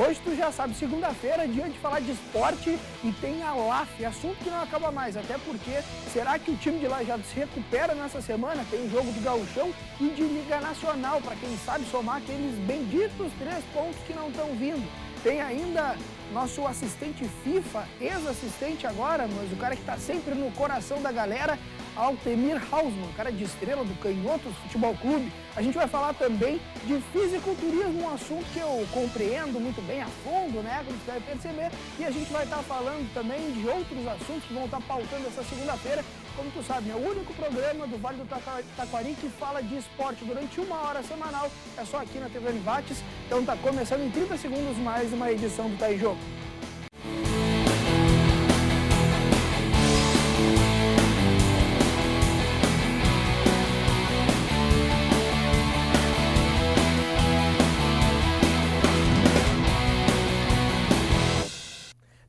Hoje tu já sabe, segunda-feira, dia de falar de esporte e tem a LAF, assunto que não acaba mais, até porque será que o time de Lajeado se recupera nessa semana? Tem jogo de gauchão e de Liga Nacional, para quem sabe somar aqueles benditos 3 pontos que não estão vindo. Tem ainda nosso assistente FIFA, ex-assistente agora, mas o cara que está sempre no coração da galera, Altemir Hausmann, cara de estrela do Canhotos Futebol Clube. A gente vai falar também de fisiculturismo, um assunto que eu compreendo muito bem a fundo, né, como você deve perceber. E a gente vai estar falando também de outros assuntos que vão estar pautando essa segunda-feira. Como tu sabe, é o único programa do Vale do Taquari que fala de esporte durante 1 hora semanal. É só aqui na TV Univates. Então tá começando em 30 segundos mais uma edição do Tá em Jogo.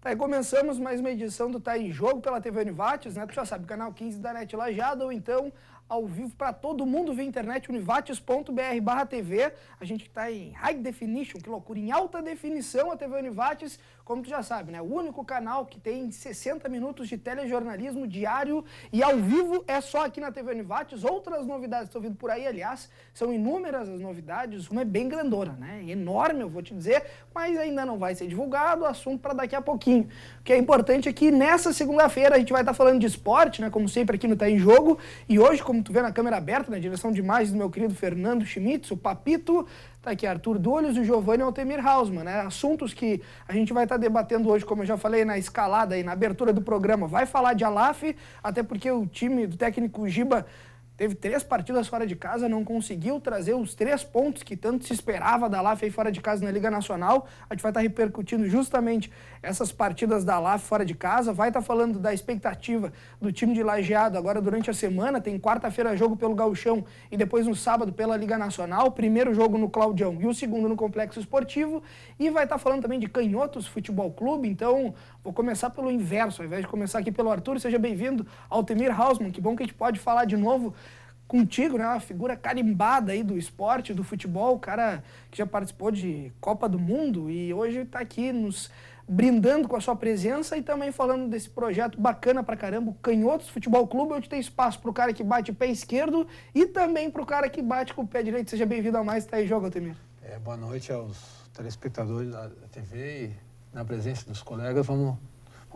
Aí começamos mais uma edição do Tá em Jogo pela TV Univates, né? Tu já sabe, canal 15 da NET Lajeado, ou então ao vivo para todo mundo via internet, univates.br/TV. A gente está em high definition, que loucura, em alta definição a TV Univates, como tu já sabe, né? O único canal que tem 60 minutos de telejornalismo diário e ao vivo é só aqui na TV Univates. Outras novidades estão vindo por aí, aliás, são inúmeras as novidades, uma é bem grandona, né? Enorme, eu vou te dizer, mas ainda não vai ser divulgado, o assunto para daqui a pouquinho. O que é importante é que nessa segunda-feira a gente vai estar falando de esporte, né? Como sempre aqui no Tá em Jogo, e hoje, como tu vê na câmera aberta, na direção de imagens do meu querido Fernando Schmitz, o Papito, tá aqui Arthur Dúlios e o Giovanni Altemir Hausmann, né? Assuntos que a gente vai estar debatendo hoje, como eu já falei na escalada e na abertura do programa, vai falar de Alaf, até porque o time do técnico Giba teve 3 partidas fora de casa, não conseguiu trazer os 3 pontos que tanto se esperava da LAF aí fora de casa na Liga Nacional. A gente vai estar repercutindo justamente essas partidas da LAF fora de casa, vai estar falando da expectativa do time de Lajeado agora durante a semana. Tem quarta-feira jogo pelo Gauchão e depois no sábado pela Liga Nacional, primeiro jogo no Claudião e o segundo no Complexo Esportivo, e vai estar falando também de Canhotos Futebol Clube. Então vou começar pelo inverso, ao invés de começar aqui pelo Arthur. Seja bem-vindo, Altemir Hausmann, que bom que a gente pode falar de novo contigo, né? Uma figura carimbada aí do esporte, do futebol, cara que já participou de Copa do Mundo e hoje está aqui nos brindando com a sua presença e também falando desse projeto bacana pra caramba, o Canhotos Futebol Clube, onde tem espaço pro cara que bate pé esquerdo e também pro cara que bate com o pé direito. Seja bem-vindo a mais Tá em Jogo, Altemir. Boa noite aos telespectadores da TV e na presença dos colegas, vamos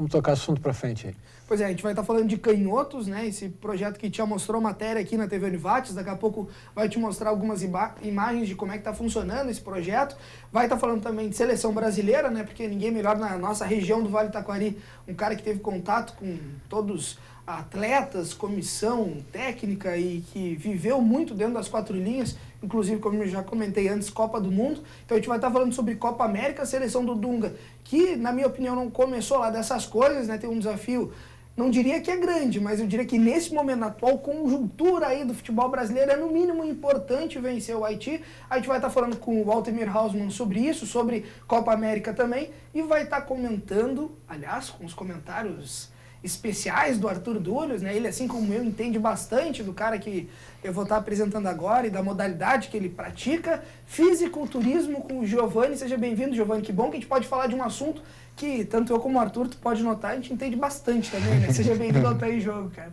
tocar assunto para frente aí. Pois é, a gente vai estar falando de Canhotos, né? Esse projeto que já mostrou matéria aqui na TV Univates. Daqui a pouco vai te mostrar algumas imagens de como é que está funcionando esse projeto. Vai estar falando também de seleção brasileira, né? Porque ninguém melhor na nossa região do Vale do Taquari, um cara que teve contato com todos atletas, comissão técnica e que viveu muito dentro das 4 linhas, inclusive, como eu já comentei antes, Copa do Mundo. Então a gente vai estar falando sobre Copa América, a seleção do Dunga, que na minha opinião não começou lá dessas coisas, né? Tem um desafio, não diria que é grande, mas eu diria que nesse momento, na atual conjuntura aí do futebol brasileiro, é no mínimo importante vencer o Haiti. A gente vai estar falando com o Altemir Hausmann sobre isso, sobre Copa América também, e vai estar comentando, aliás, com os comentários especiais do Arthur Dúlios, né? Ele, assim como eu, entende bastante do cara que eu vou estar apresentando agora e da modalidade que ele pratica, fisiculturismo com o Giovanni. Seja bem-vindo, Giovanni, que bom que a gente pode falar de um assunto que tanto eu como o Arthur, tu pode notar, a gente entende bastante também, né? Seja bem-vindo ao Tá em Jogo, cara.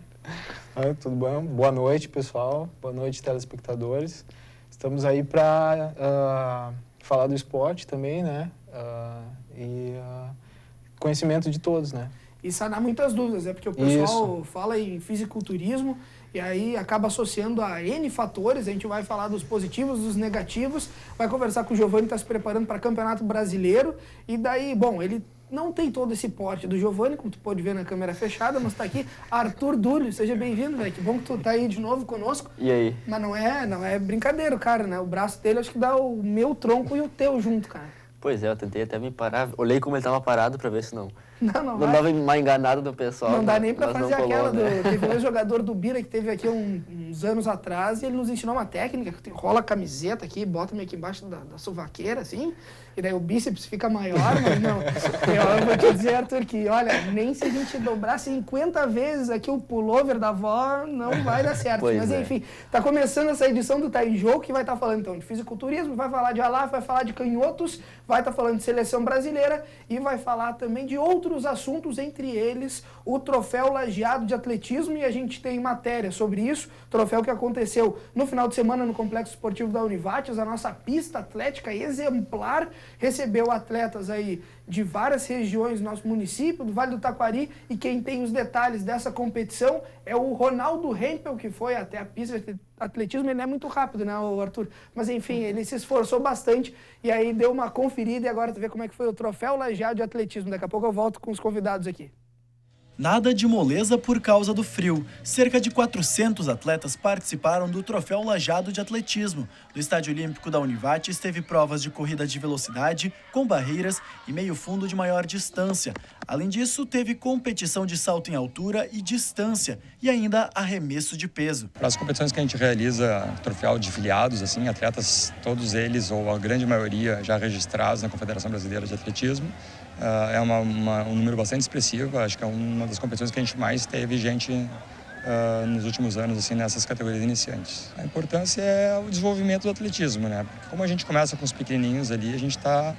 Tudo bom? Boa noite, pessoal. Boa noite, telespectadores. Estamos aí para falar do esporte também, né? Conhecimento de todos, né? E sanar muitas dúvidas, né? Porque o pessoal fala em fisiculturismo e aí acaba associando a N fatores. A gente vai falar dos positivos, dos negativos, vai conversar com o Giovanni, que está se preparando para Campeonato Brasileiro. E daí, bom, ele não tem todo esse porte do Giovanni, como tu pode ver na câmera fechada, mas está aqui Arthur Dúlios. Seja bem-vindo, velho. Que bom que tu tá aí de novo conosco. E aí? Mas não é brincadeira, cara, né? O braço dele acho que dá o meu tronco e o teu junto, cara. Pois é, eu tentei até me parar, olhei como ele estava parado para ver se não Não Não dava uma enganada do pessoal. Não dá nem pra mas fazer não colou, aquela né? Teve um jogador do Bira que teve aqui uns anos atrás e ele nos ensinou uma técnica que rola a camiseta aqui, bota meio aqui embaixo da sovaqueira, assim, e daí o bíceps fica maior, mas não. Eu vou te dizer, Arthur, que olha, nem se a gente dobrar 50 vezes aqui o pullover da avó, não vai dar certo. Pois Mas é. enfim, tá começando essa edição do Tá em Jogo, que vai estar falando então de fisiculturismo, vai falar de Alaf, vai falar de canhotos, vai estar falando de seleção brasileira e vai falar também de outros assuntos, entre eles o Troféu Lajeado de Atletismo, e a gente tem matéria sobre isso, troféu que aconteceu no final de semana no Complexo Esportivo da Univates, a nossa pista atlética exemplar, recebeu atletas aí de várias regiões do nosso município, do Vale do Taquari, e quem tem os detalhes dessa competição é o Ronaldo Hempel, que foi até a pista de atletismo. Ele não é muito rápido, né, Arthur? Mas enfim, ele se esforçou bastante e aí deu uma conferida, e agora tu vê como é que foi o Troféu Lajeado de Atletismo. Daqui a pouco eu volto com os convidados aqui. Nada de moleza por causa do frio. Cerca de 400 atletas participaram do Troféu Lajeado de Atletismo. No Estádio Olímpico da Univates teve provas de corrida de velocidade, com barreiras e meio fundo de maior distância. Além disso, teve competição de salto em altura e distância e ainda arremesso de peso. Para as competições que a gente realiza, troféu de filiados, assim, atletas, todos eles, ou a grande maioria, já registrados na Confederação Brasileira de Atletismo. É um número bastante expressivo, acho que é uma das competições que a gente mais teve gente nos últimos anos, assim, nessas categorias iniciantes. A importância é o desenvolvimento do atletismo, né? Como a gente começa com os pequenininhos ali, a gente está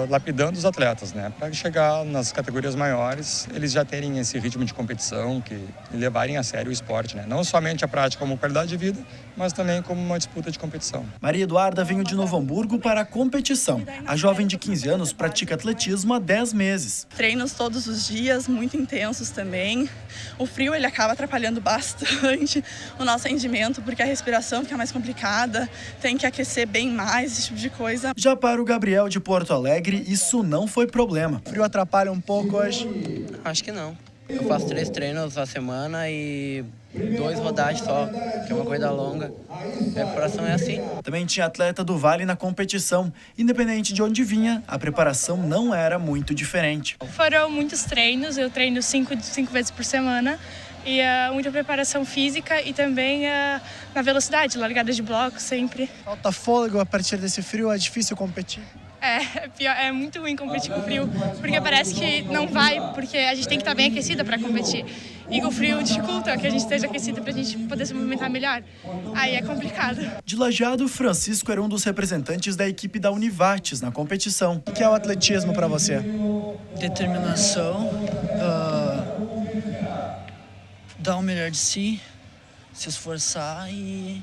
lapidando os atletas, né? Para chegar nas categorias maiores, eles já terem esse ritmo de competição e levarem a sério o esporte, né? Não somente a prática como qualidade de vida, mas também como uma disputa de competição. Maria Eduarda veio de Novo Hamburgo para a competição. A jovem de 15 anos pratica atletismo há 10 meses. Treinos todos os dias, muito intensos também. O frio ele acaba atrapalhando bastante o nosso rendimento, porque a respiração fica mais complicada, tem que aquecer bem mais, esse tipo de coisa. Já para o Gabriel de Porto Alegre, isso não foi problema. O frio atrapalha um pouco hoje? Acho que não. Eu faço 3 treinos a semana e 2 rodagens só, que é uma corrida longa. A preparação é assim. Também tinha atleta do Vale na competição. Independente de onde vinha, a preparação não era muito diferente. Foram muitos treinos, eu treino 5 vezes por semana. E muita preparação física e também na velocidade, largada de bloco sempre. Falta fôlego a partir desse frio, é difícil competir? É muito ruim competir com frio, porque parece que não vai, porque a gente tem que estar bem aquecida para competir. E o frio dificulta que a gente esteja aquecida para a gente poder se movimentar melhor. Aí é complicado. De Lajeado, Francisco era um dos representantes da equipe da Univates na competição. O que é o atletismo para você? Determinação, dar o melhor de si, se esforçar e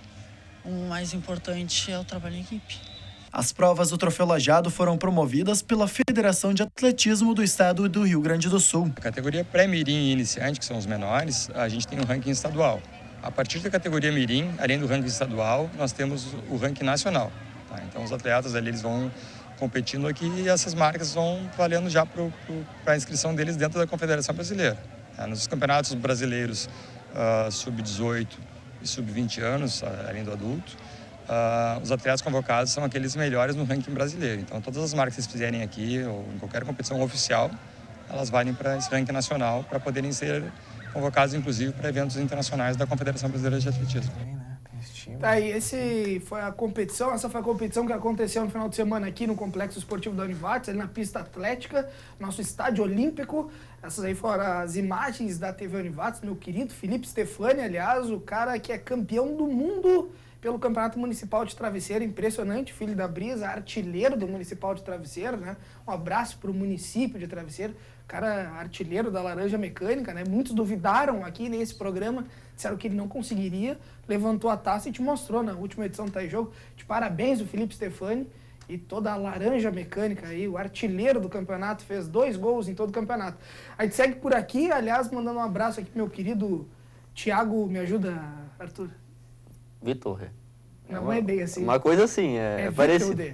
o mais importante é o trabalho em equipe. As provas do Troféu Lajeado foram promovidas pela Federação de Atletismo do Estado do Rio Grande do Sul. A categoria pré-mirim e iniciante, que são os menores, a gente tem um ranking estadual. A partir da categoria mirim, além do ranking estadual, nós temos o ranking nacional. Tá? Então os atletas ali eles vão competindo aqui e essas marcas vão valendo já para a inscrição deles dentro da Confederação Brasileira. Tá? Nos campeonatos brasileiros sub-18 e sub-20 anos, além do adulto, os atletas convocados são aqueles melhores no ranking brasileiro. Então, todas as marcas que vocês fizerem aqui, ou em qualquer competição oficial, elas valem para esse ranking nacional, para poderem ser convocados, inclusive, para eventos internacionais da Confederação Brasileira de Atletismo. Tá aí, essa foi a competição que aconteceu no final de semana aqui no Complexo Esportivo da Univates, ali na pista atlética, nosso estádio olímpico. Essas aí foram as imagens da TV Univates, meu querido Felipe Stefani, aliás, o cara que é campeão do mundo pelo Campeonato Municipal de Travesseiro, impressionante, filho da Brisa, artilheiro do Municipal de Travesseiro, né? Um abraço para o município de Travesseiro, cara artilheiro da Laranja Mecânica, né? Muitos duvidaram aqui nesse programa, disseram que ele não conseguiria, levantou a taça e te mostrou na última edição do Tá em Jogo. De parabéns o Felipe Stefani e toda a Laranja Mecânica aí, o artilheiro do campeonato, fez 2 gols em todo o campeonato. A gente segue por aqui, aliás, mandando um abraço aqui pro meu querido Thiago, me ajuda, Arthur? Vitor. Não é bem assim. Uma coisa assim, é parecido.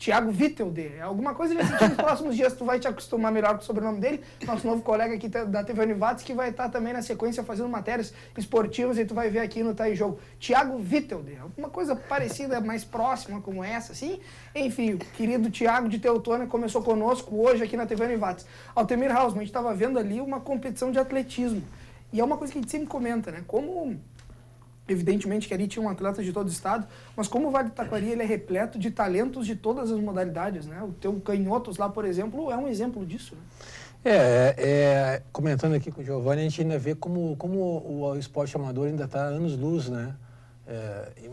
Thiago Wittelder. É alguma coisa nesse sentido, nos próximos dias tu vai te acostumar melhor com o sobrenome dele. Nosso novo colega aqui da TV Univates, que vai estar também na sequência fazendo matérias esportivas e tu vai ver aqui no Tá em Jogo. Thiago Wittelder. Alguma coisa parecida, mais próxima como essa, assim. Enfim, o querido Thiago de Teutônia começou conosco hoje aqui na TV Univates. Altemir Hausmann, a gente estava vendo ali uma competição de atletismo. E é uma coisa que a gente sempre comenta, né? Como... Evidentemente que ali tinha um atleta de todo o estado, mas como o Vale do Taquari ele é repleto de talentos de todas as modalidades, né? O teu Canhotos lá, por exemplo, é um exemplo disso, né? Comentando aqui com o Giovanni, a gente ainda vê como o esporte amador ainda está anos-luz, né?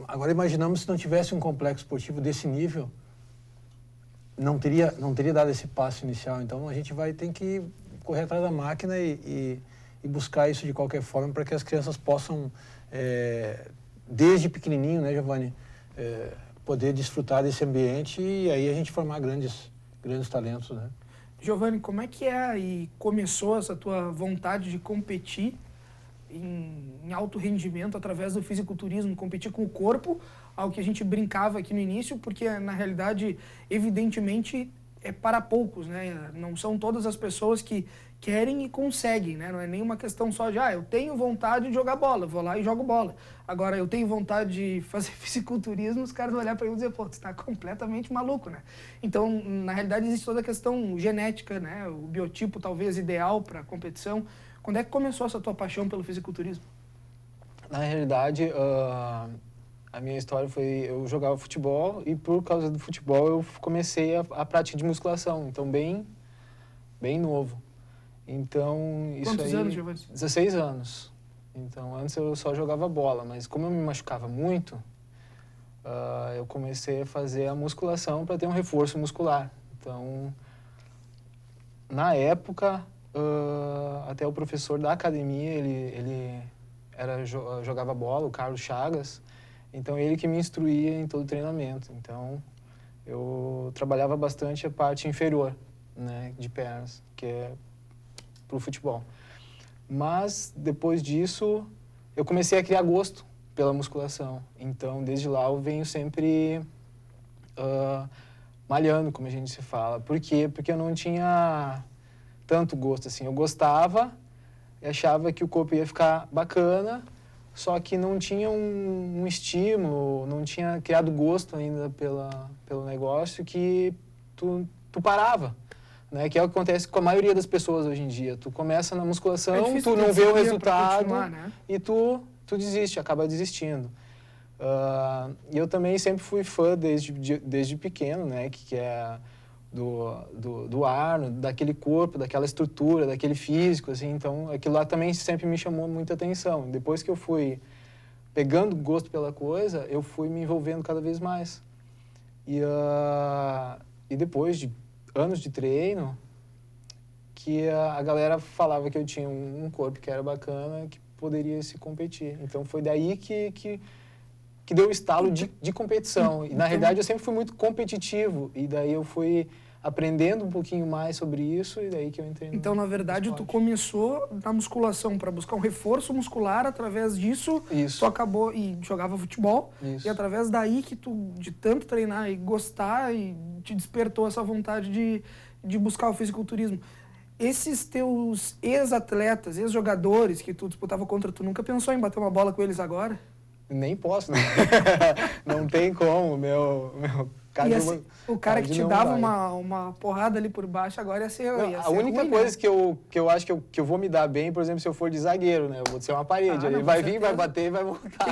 Agora imaginamos se não tivesse um complexo esportivo desse nível, não teria dado esse passo inicial. Então a gente vai ter que correr atrás da máquina e buscar isso de qualquer forma para que as crianças possam desde pequenininho, né, Giovanni, poder desfrutar desse ambiente e aí a gente formar grandes talentos, né? Giovanni, como é que e começou essa tua vontade de competir em alto rendimento através do fisiculturismo, competir com o corpo, algo que a gente brincava aqui no início, porque na realidade, evidentemente, é para poucos, né? Não são todas as pessoas que querem e conseguem, né? Não é nenhuma questão só de, eu tenho vontade de jogar bola, vou lá e jogo bola. Agora, eu tenho vontade de fazer fisiculturismo, os caras vão olhar para mim e dizer, pô, você está completamente maluco, né? Então, na realidade, existe toda a questão genética, né? O biotipo, talvez, ideal para a competição. Quando é que começou essa tua paixão pelo fisiculturismo? Na realidade, a minha história foi, eu jogava futebol e por causa do futebol eu comecei a prática de musculação, então bem novo. Então, isso Quantos aí... anos, Giovanni? 16 anos. Então, antes eu só jogava bola, mas como eu me machucava muito, eu comecei a fazer a musculação para ter um reforço muscular. Então, na época, até o professor da academia, ele jogava bola, o Carlos Chagas, então ele que me instruía em todo o treinamento. Então, eu trabalhava bastante a parte inferior, né, de pernas, que é para o futebol. Mas, depois disso, eu comecei a criar gosto pela musculação. Então, desde lá, eu venho sempre malhando, como a gente se fala. Por quê? Porque eu não tinha tanto gosto assim. Eu gostava e achava que o corpo ia ficar bacana, só que não tinha um estímulo, não tinha criado gosto ainda pelo negócio que tu parava. Né, que é o que acontece com a maioria das pessoas hoje em dia. Tu começa na musculação, tu não vê o resultado né? E tu desiste, acaba desistindo. E eu também sempre fui fã desde pequeno, né, que é do Arnold, daquele corpo, daquela estrutura, daquele físico, assim. Então, aquilo lá também sempre me chamou muita atenção. Depois que eu fui pegando gosto pela coisa, eu fui me envolvendo cada vez mais. E depois de anos de treino, que a galera falava que eu tinha um corpo que era bacana, que poderia se competir. Então, foi daí que deu o estalo de competição. E, na realidade, eu sempre fui muito competitivo. E daí eu fui aprendendo um pouquinho mais sobre isso e daí que eu entrei no Então, na verdade, tu começou na musculação para buscar um reforço muscular, através disso, tu acabou e jogava futebol, e através daí que tu, de tanto treinar e gostar, e te despertou essa vontade de buscar o fisiculturismo. Esses teus ex-atletas, ex-jogadores que tu disputava contra, tu nunca pensou em bater uma bola com eles agora? Nem posso, né? Não tem como, meu e assim, o cara que te dava uma porrada ali por baixo, agora ia ser... A única coisa que eu acho que eu vou me dar bem, por exemplo, se eu for de zagueiro, né? Eu vou ser uma parede. Ele vai vir, vai bater e vai voltar.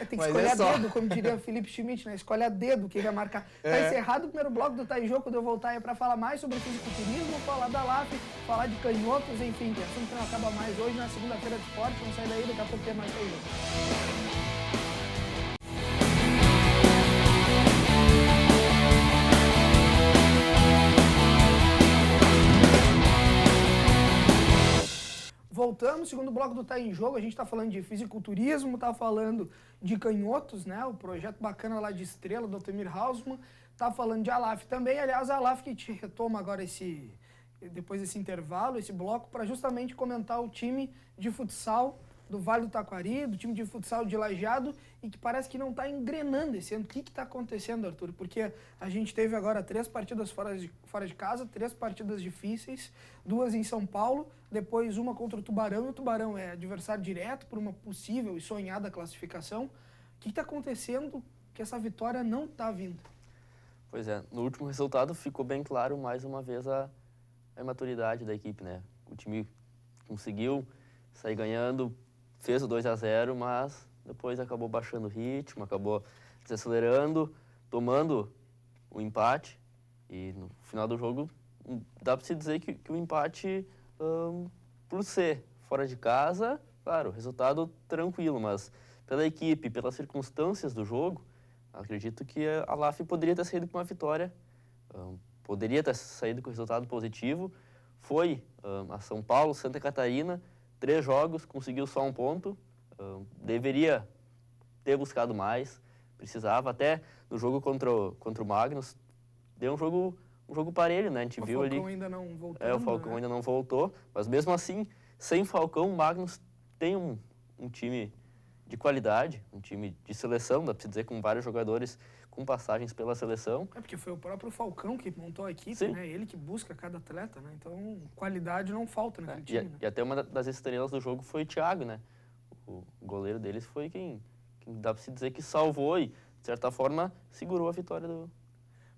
Tem que escolher a dedo, como diria o Felipe Schmidt, né? Escolhe a dedo quem vai marcar. Tá encerrado o primeiro bloco do Tá em Jogo. Quando eu voltar é pra falar mais sobre fisiculturismo, falar da LAF, falar de canhotos, enfim, que assunto que não acaba mais hoje, na segunda-feira de esporte. Vamos sair daí, daqui a pouco tem mais Tá em Jogo. Voltamos, segundo bloco do Tá em Jogo, a gente está falando de fisiculturismo, está falando de canhotos, né? O projeto bacana lá de Estrela, do Altemir Hausmann, está falando de ALAF também, aliás, a ALAF que te retoma agora depois desse intervalo, esse bloco, para justamente comentar o time de futsal do Vale do Taquari, do time de futsal de Lajeado, e que parece que não está engrenando esse ano. O que está acontecendo, Arthur? Porque a gente teve agora 3 partidas fora de casa, 3 partidas difíceis, 2 em São Paulo, depois uma contra o Tubarão, e o Tubarão é adversário direto por uma possível e sonhada classificação. O que está acontecendo que essa vitória não está vindo? Pois é, no último resultado ficou bem claro mais uma vez a imaturidade da equipe, né? O time conseguiu sair ganhando, fez o 2-0, mas depois acabou baixando o ritmo, acabou desacelerando, tomando o empate. E no final do jogo, dá para se dizer que o empate, por ser fora de casa, claro, resultado tranquilo, mas pela equipe, pelas circunstâncias do jogo, acredito que a LAF poderia ter saído com uma vitória, poderia ter saído com resultado positivo. Foi a São Paulo, Santa Catarina, 3 jogos, conseguiu só 1 ponto. Deveria ter buscado mais, precisava. Até no jogo contra o Magnus, deu um jogo parelho, né? A gente viu ali. O Falcão ainda não voltou. O Falcão ainda não voltou, mas mesmo assim, sem Falcão, o Magnus tem um time de qualidade, um time de seleção, dá para se dizer, com vários jogadores com passagens pela seleção. É porque foi o próprio Falcão que montou a equipe, Sim. né? Ele que busca cada atleta, né? Então, qualidade não falta naquele time, né? E até uma das estrelas do jogo foi o Thiago, né? O goleiro deles foi quem dá para se dizer que salvou e, de certa forma, segurou a vitória do...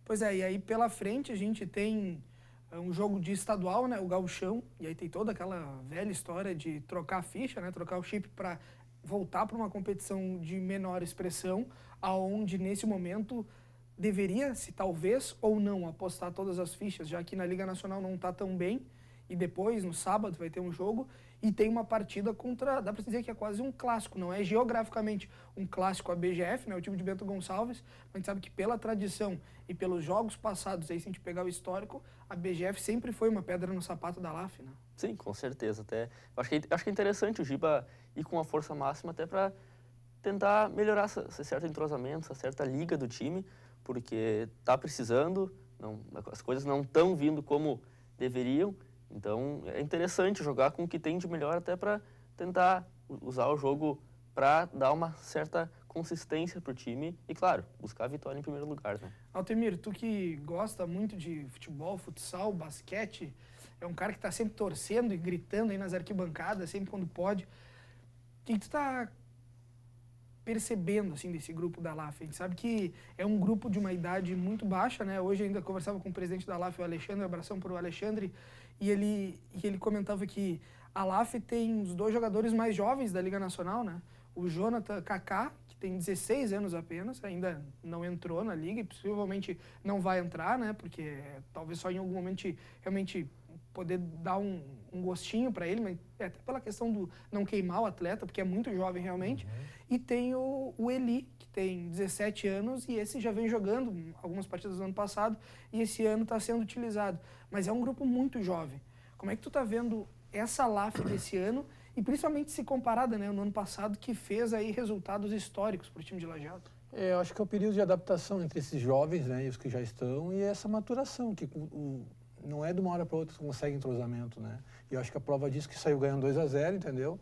Pois é, e aí pela frente a gente tem um jogo de estadual, né? O Gauchão, e aí tem toda aquela velha história de trocar a ficha, né? Trocar o chip para voltar para uma competição de menor expressão, aonde nesse momento deveria-se talvez ou não apostar todas as fichas, já que na Liga Nacional não está tão bem, e depois no sábado vai ter um jogo e tem uma partida contra, dá para dizer que é quase um clássico, não é geograficamente um clássico a BGF, né, o time de Bento Gonçalves, mas a gente sabe que pela tradição e pelos jogos passados, aí se a gente pegar o histórico, a BGF sempre foi uma pedra no sapato da LAF, né? Sim, com certeza. Até acho que é interessante o Giba ir com a força máxima até para tentar melhorar esse certo entrosamento, essa certa liga do time, porque está precisando, as coisas não estão vindo como deveriam. Então é interessante jogar com o que tem de melhor até para tentar usar o jogo para dar uma certa consistência para o time e, claro, buscar a vitória em primeiro lugar, né? Altemir, tu que gosta muito de futebol, futsal, basquete, é um cara que está sempre torcendo e gritando aí nas arquibancadas, sempre quando pode. O que tu está percebendo, assim, desse grupo da LAF? A gente sabe que é um grupo de uma idade muito baixa, né? Hoje ainda conversava com o presidente da LAF, o Alexandre, abração para o Alexandre, e ele comentava que a LAF tem os 2 jogadores mais jovens da Liga Nacional, né? O Jonathan Kaká, que tem 16 anos apenas, ainda não entrou na Liga e possivelmente não vai entrar, né? Porque talvez só em algum momento realmente poder dar um gostinho para ele, mas até pela questão do não queimar o atleta, porque é muito jovem realmente. E tem o Eli, que tem 17 anos, e esse já vem jogando algumas partidas do ano passado, e esse ano está sendo utilizado. Mas é um grupo muito jovem. Como é que tu está vendo essa LAF desse ano, e principalmente se comparada, né, no ano passado, que fez aí resultados históricos para o time de Lajeado? Eu acho que é o período de adaptação entre esses jovens, né, e os que já estão, e essa maturação, que não é de uma hora para outra que você consegue entrosamento, né? E eu acho que a prova disso que saiu ganhando 2-0, entendeu?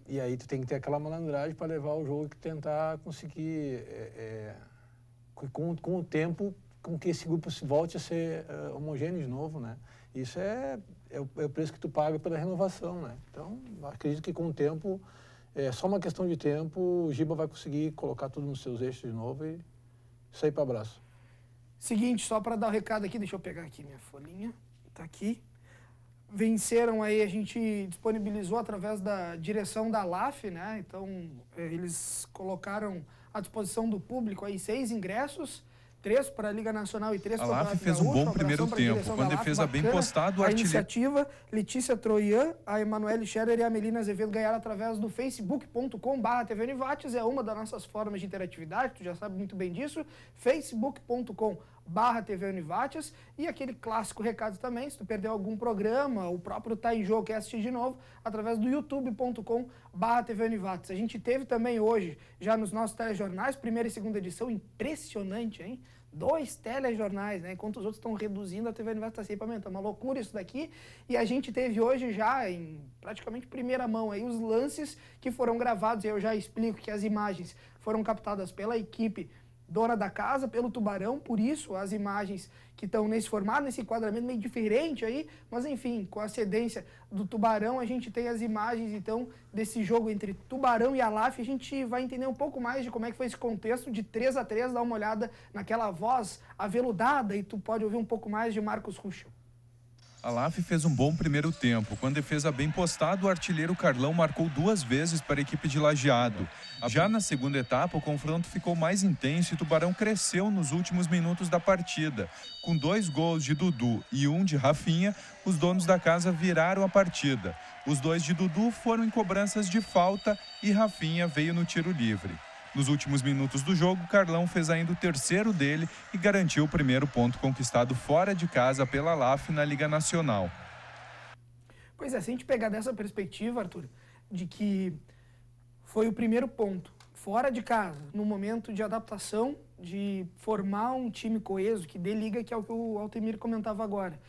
E aí tu tem que ter aquela malandragem para levar o jogo e tentar conseguir, com o tempo, com que esse grupo volte a ser homogêneo de novo, né? Isso é o preço que tu paga pela renovação, né? Então, acredito que com o tempo, é só uma questão de tempo, o Giba vai conseguir colocar tudo nos seus eixos de novo e sair para abraço. Seguinte, só para dar o recado aqui, deixa eu pegar aqui minha folhinha, tá aqui. Venceram aí, a gente disponibilizou através da direção da LAF, né? Então, eles colocaram à disposição do público aí 6 ingressos, 3 para a Liga Nacional e 3 para o A LAF fez um bom primeiro tempo, com a defesa bem postada. A iniciativa, Letícia Troian, a Emanuele Scherer e a Melina Azevedo ganharam através do facebook.com/TV Univates, é uma das nossas formas de interatividade, tu já sabe muito bem disso, facebook.com/TV Univates, e aquele clássico recado também, se tu perdeu algum programa, o próprio Tá em Jogo, quer assistir de novo, através do youtube.com/TV Univates. A gente teve também hoje, já nos nossos telejornais, primeira e segunda edição, impressionante, hein? 2 telejornais, né? Enquanto os outros estão reduzindo, a TV Univates está sempre aumentando. Uma loucura isso daqui. E a gente teve hoje já, em praticamente primeira mão, aí, os lances que foram gravados. Eu já explico que as imagens foram captadas pela equipe dona da casa, pelo Tubarão, por isso as imagens que estão nesse formato, nesse enquadramento meio diferente aí, mas enfim, com a cedência do Tubarão, a gente tem as imagens, então, desse jogo entre Tubarão e Alaf, a gente vai entender um pouco mais de como é que foi esse contexto de 3-3, dá uma olhada naquela voz aveludada e tu pode ouvir um pouco mais de Marcos Ruschel. A Alaf fez um bom primeiro tempo. Com defesa bem postada, o artilheiro Carlão marcou 2 vezes para a equipe de Lajeado. Já na segunda etapa, o confronto ficou mais intenso e Tubarão cresceu nos últimos minutos da partida. Com 2 gols de Dudu e 1 de Rafinha, os donos da casa viraram a partida. Os 2 de Dudu foram em cobranças de falta e Rafinha veio no tiro livre. Nos últimos minutos do jogo, Carlão fez ainda o terceiro dele e garantiu o primeiro ponto conquistado fora de casa pela Alaf na Liga Nacional. Pois é, se a gente pegar dessa perspectiva, Arthur, de que foi o primeiro ponto fora de casa, no momento de adaptação, de formar um time coeso, que dê liga, que é o que o Altemir comentava agora.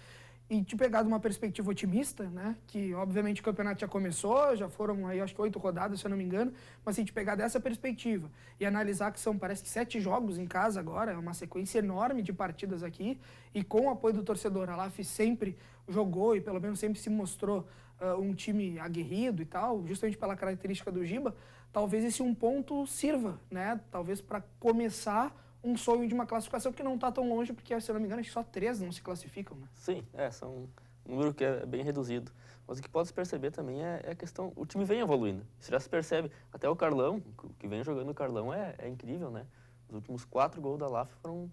E te pegar de uma perspectiva otimista, né? Que obviamente o campeonato já começou, já foram aí acho que 8 rodadas, se eu não me engano, mas se a gente pegar dessa perspectiva e analisar que são, parece que 7 jogos em casa agora, é uma sequência enorme de partidas aqui, e com o apoio do torcedor, a Alaf sempre jogou e pelo menos sempre se mostrou um time aguerrido e tal, justamente pela característica do Giba, talvez esse um ponto sirva, né? Talvez para começar um sonho de uma classificação que não está tão longe, porque, se eu não me engano, acho que só 3 não se classificam, né? Sim, são um número que é bem reduzido. Mas o que pode se perceber também é a questão, o time vem evoluindo. Isso já se percebe. Até o Carlão, que vem jogando o Carlão, é incrível, né? Os últimos 4 gols da Laf foram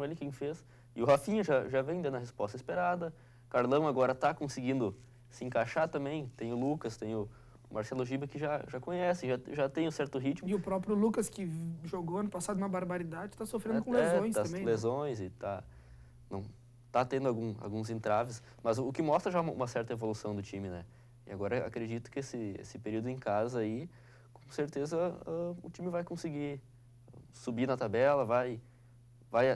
ele quem fez. E o Rafinha já vem dando a resposta esperada. Carlão agora está conseguindo se encaixar também. Tem o Lucas, tem o Marcelo Giba, que já conhece, já tem um certo ritmo. E o próprio Lucas, que jogou ano passado uma barbaridade, está sofrendo com lesões também. Lesões, né? E tá tendo alguns entraves, mas o que mostra já uma certa evolução do time, né? E agora acredito que esse período em casa aí, com certeza o time vai conseguir subir na tabela, vai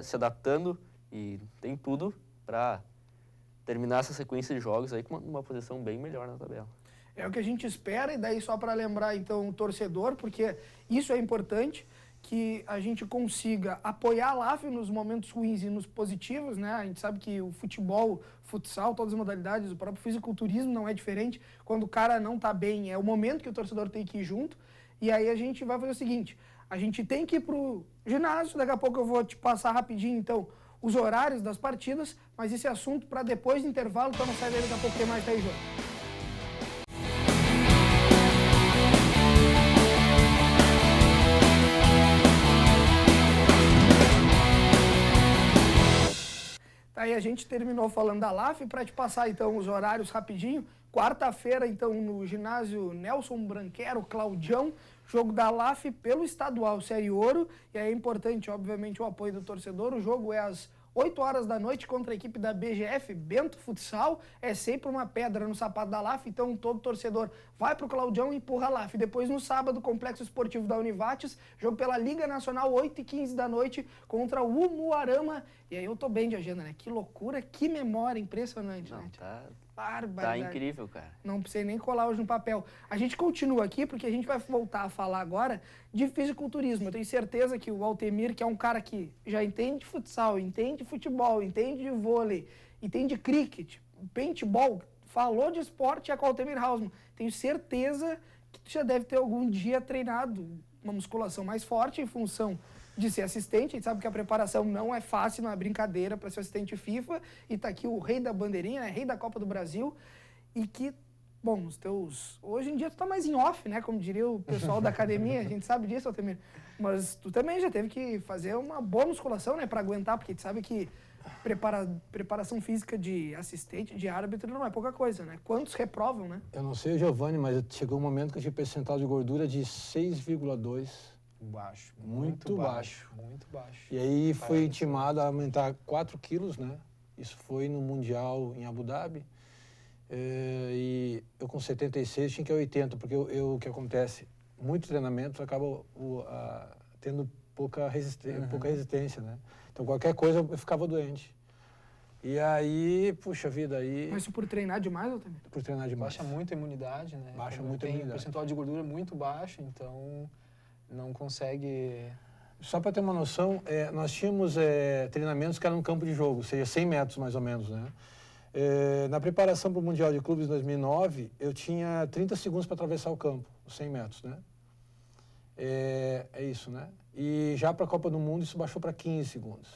se adaptando e tem tudo para terminar essa sequência de jogos aí com uma posição bem melhor na tabela. É o que a gente espera, e daí só para lembrar, então, o torcedor, porque isso é importante, que a gente consiga apoiar a LAF nos momentos ruins e nos positivos, né? A gente sabe que o futebol, futsal, todas as modalidades, o próprio fisiculturismo não é diferente. Quando o cara não está bem, é o momento que o torcedor tem que ir junto. E aí a gente vai fazer o seguinte, a gente tem que ir pro ginásio, daqui a pouco eu vou te passar rapidinho, então, os horários das partidas, mas esse assunto para depois do intervalo, então não sai daí, daqui a pouco tem mais 10 jogos. Aí a gente terminou falando da LAF, para te passar então os horários rapidinho. Quarta-feira, então, no ginásio Nelson Branquero, Claudião, jogo da LAF pelo estadual Série Ouro. E aí é importante, obviamente, o apoio do torcedor. O jogo é às 8 horas da noite contra a equipe da BGF, Bento Futsal. É sempre uma pedra no sapato da LAF, então todo torcedor vai pro Claudião e empurra a LAF. Depois, no sábado, Complexo Esportivo da Univates, jogo pela Liga Nacional, 8h15 da noite, contra o Umuarama. E aí eu tô bem de agenda, né? Que loucura, que memória impressionante, Não, né? Tá incrível, cara. Não precisei nem colar hoje no papel. A gente continua aqui porque a gente vai voltar a falar agora de fisiculturismo. Eu tenho certeza que o Altemir, que é um cara que já entende de futsal, entende de futebol, entende de vôlei, entende de cricket, paintball, falou de esporte, é com o Altemir Hausmann. Tenho certeza que tu já deve ter algum dia treinado uma musculação mais forte em função de ser assistente. A gente sabe que a preparação não é fácil, não é brincadeira para ser assistente FIFA. E tá aqui o rei da bandeirinha, né? Rei da Copa do Brasil. E que, bom, os teus... Hoje em dia tu tá mais em off, né? Como diria o pessoal da academia. A gente sabe disso, Altemir. Mas tu também já teve que fazer uma boa musculação, né? Para aguentar, porque tu sabe que preparação física de assistente, de árbitro, não é pouca coisa, né? Quantos reprovam, né? Eu não sei, Giovanni, mas chegou um momento que eu tinha percentual de gordura de 6,2. Baixo. Muito baixo. Muito baixo. E aí foi intimado a aumentar 4 quilos, né? Isso foi no Mundial em Abu Dhabi. E eu com 76 tinha que ir 80, porque o que acontece? Muito treinamento acaba tendo pouca resistência, né? Então, qualquer coisa eu ficava doente. E aí, puxa vida, aí... Mas isso por treinar demais, ou também? Por treinar demais. Baixa muito a imunidade, né? Baixa Como muito a tem imunidade. percentual de gordura muito baixo, então não consegue... Só para ter uma noção, nós tínhamos treinamentos que eram no campo de jogo, ou seja, 100 metros mais ou menos, né? Na preparação para o Mundial de Clubes 2009, eu tinha 30 segundos para atravessar o campo, os 100 metros, né? É isso, né? E já para a Copa do Mundo isso baixou para 15 segundos.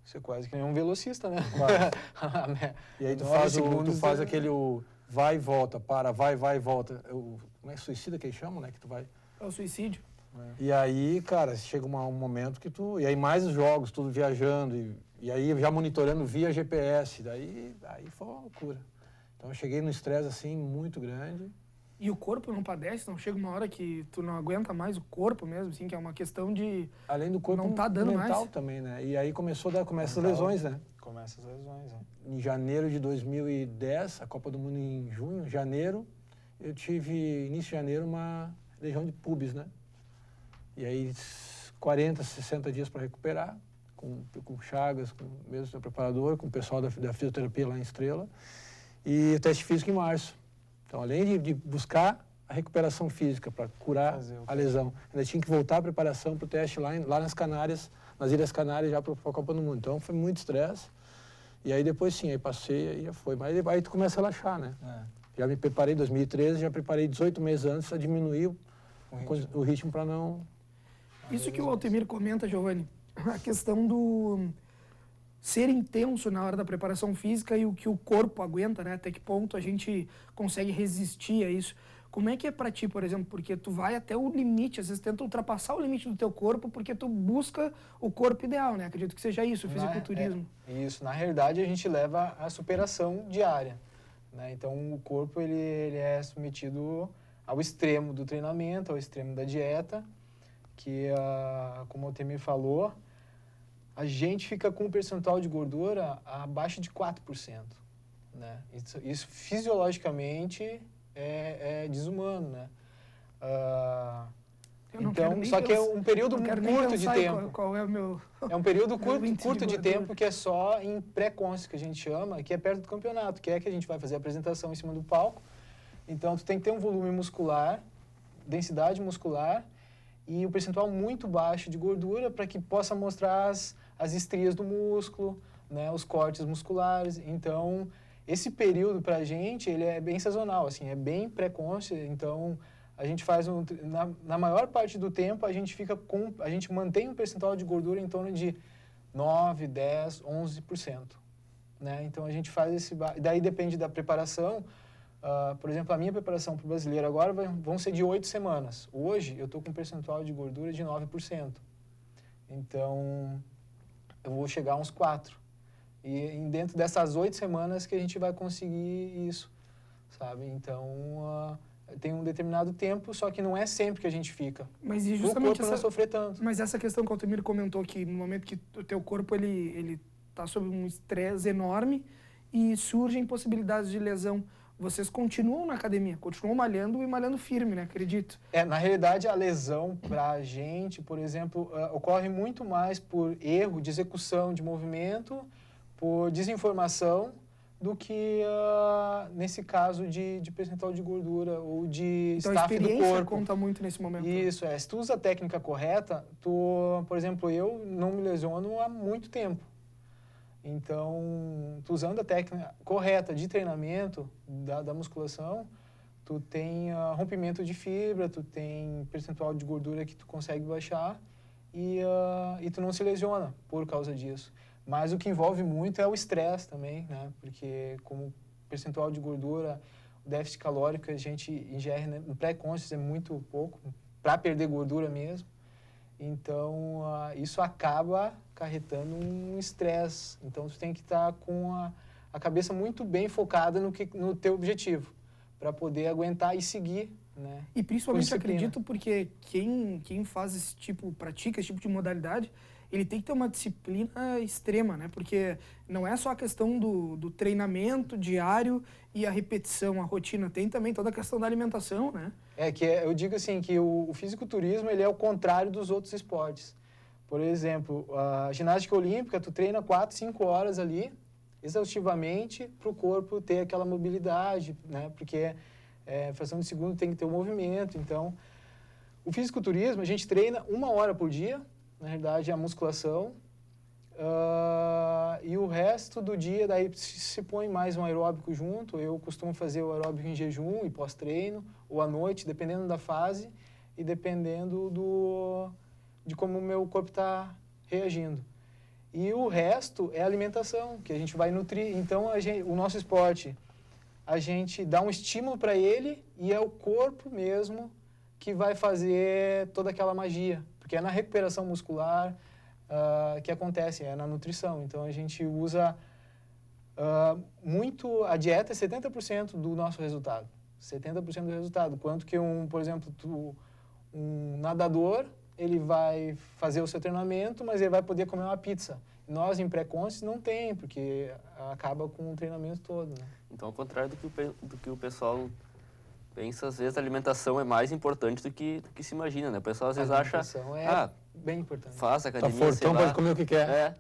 Você é quase que nem um velocista, né? E aí tu faz aquele vai e volta, vai e volta. Como é suicida que eles chamam, né? Que tu vai... É o suicídio. E aí, cara, chega um momento que tu... E aí mais os jogos, tudo viajando, e aí já monitorando via GPS, aí foi uma loucura. Então eu cheguei num estresse, assim, muito grande. E o corpo não padece? Não chega uma hora que tu não aguenta mais o corpo mesmo, assim, que é uma questão de... Além do corpo, não tá dando mental mais. Também, né? E aí começa as lesões, né? Começa as lesões, né? Em janeiro de 2010, a Copa do Mundo em junho, janeiro, eu tive, início de janeiro, uma lesão de pubis, né? E aí 40, 60 dias para recuperar, com Chagas, com o mesmo preparador, com o pessoal da fisioterapia lá em Estrela, e o teste físico em março. Então, além de buscar a recuperação física para curar a lesão, ainda tinha que voltar a preparação para o teste lá nas Canárias, nas Ilhas Canárias, já para a Copa do Mundo. Então, foi muito estresse. E aí depois, sim, aí passei, aí já foi. Mas aí tu começa a relaxar, né? Já me preparei em 2013, já preparei 18 meses antes a diminuir o ritmo para não... Isso que o Altemir comenta, Giovanni, a questão do ser intenso na hora da preparação física e o que o corpo aguenta, né? Até que ponto a gente consegue resistir a isso. Como é que é pra ti, por exemplo? Porque tu vai até o limite, às vezes tenta ultrapassar o limite do teu corpo porque tu busca o corpo ideal, né? Acredito que seja isso, o fisiculturismo. Isso, na realidade a gente leva a superação diária, né? Então o corpo ele é submetido ao extremo do treinamento, ao extremo da dieta, que, como o Altemir falou, a gente fica com um percentual de gordura abaixo de 4%. Né? Isso fisiologicamente é desumano, né? Então, só que é um período curto de tempo. Qual é o meu... É um período curto de tempo que é só em pré-consciência, que a gente chama, que é perto do campeonato, que é que a gente vai fazer a apresentação em cima do palco. Então, tu tem que ter um volume muscular, densidade muscular, e um percentual muito baixo de gordura para que possa mostrar as estrias do músculo, né, os cortes musculares. Então, esse período para a gente, ele é bem sazonal, assim, é bem pré-consciente. Então, a gente faz, na maior parte do tempo, a gente mantém um percentual de gordura em torno de 9, 10, 11%. Né? Então, a gente faz esse... Daí depende da preparação. Por exemplo, a minha preparação para o brasileiro agora vão ser de 8 semanas. Hoje, eu estou com um percentual de gordura de 9%. Então, eu vou chegar a uns 4%. E dentro dessas 8 semanas que a gente vai conseguir isso, sabe? Então, tem um determinado tempo, só que não é sempre que a gente fica. Mas e justamente o corpo não sofrer tanto. Mas essa questão que o Altemir comentou, que no momento que o teu corpo ele está sob um estresse enorme e surgem possibilidades de lesão, vocês continuam na academia, continuam malhando e malhando firme, né? Acredito. Na realidade, a lesão para a gente, por exemplo, ocorre muito mais por erro de execução de movimento, por desinformação, do que nesse caso de percentual de gordura ou de então, staff do corpo. Então a experiência conta muito nesse momento. Isso, se tu usa a técnica correta, por exemplo, eu não me lesiono há muito tempo. Então, tu usando a técnica correta de treinamento da musculação, tu tem rompimento de fibra, tu tem percentual de gordura que tu consegue baixar e tu não se lesiona por causa disso. Mas o que envolve muito é o estresse também, né? Porque como percentual de gordura, o déficit calórico que a gente ingere, né, no pré-consciência é muito pouco, para perder gordura mesmo. Então, isso acaba acarretando um estresse. Então, tu tem que estar com a cabeça muito bem focada no teu objetivo, para poder aguentar e seguir, né? E principalmente acredito porque quem faz pratica esse tipo de modalidade, ele tem que ter uma disciplina extrema, né? Porque não é só a questão do treinamento diário e a repetição, a rotina, tem também toda a questão da alimentação, né? Eu digo assim, que o fisiculturismo, ele é o contrário dos outros esportes. Por exemplo, a ginástica olímpica, tu treina 4, 5 horas ali, exaustivamente, para o corpo ter aquela mobilidade, né? Porque fração de segundo tem que ter o movimento. Então, o fisiculturismo, a gente treina 1 hora por dia, na realidade, é a musculação, e o resto do dia, daí se põe mais um aeróbico junto. Eu costumo fazer o aeróbico em jejum e pós-treino, ou à noite, dependendo da fase e dependendo de como o meu corpo está reagindo. E o resto é alimentação, que a gente vai nutrir. Então, o nosso esporte, a gente dá um estímulo para ele e é o corpo mesmo que vai fazer toda aquela magia. Porque é na recuperação muscular que acontece, é na nutrição. Então, a gente usa muito... A dieta é 70% do nosso resultado. 70% do resultado. Quanto que, por exemplo, um nadador, ele vai fazer o seu treinamento, mas ele vai poder comer uma pizza. Nós, em pré-consciência, não tem, porque acaba com o treinamento todo, né? Então, ao contrário do que o pessoal pensa, às vezes a alimentação é mais importante do que se imagina, né? O pessoal às vezes acha... A alimentação é bem importante. Faz academia, tá fortão, pode comer o que quer.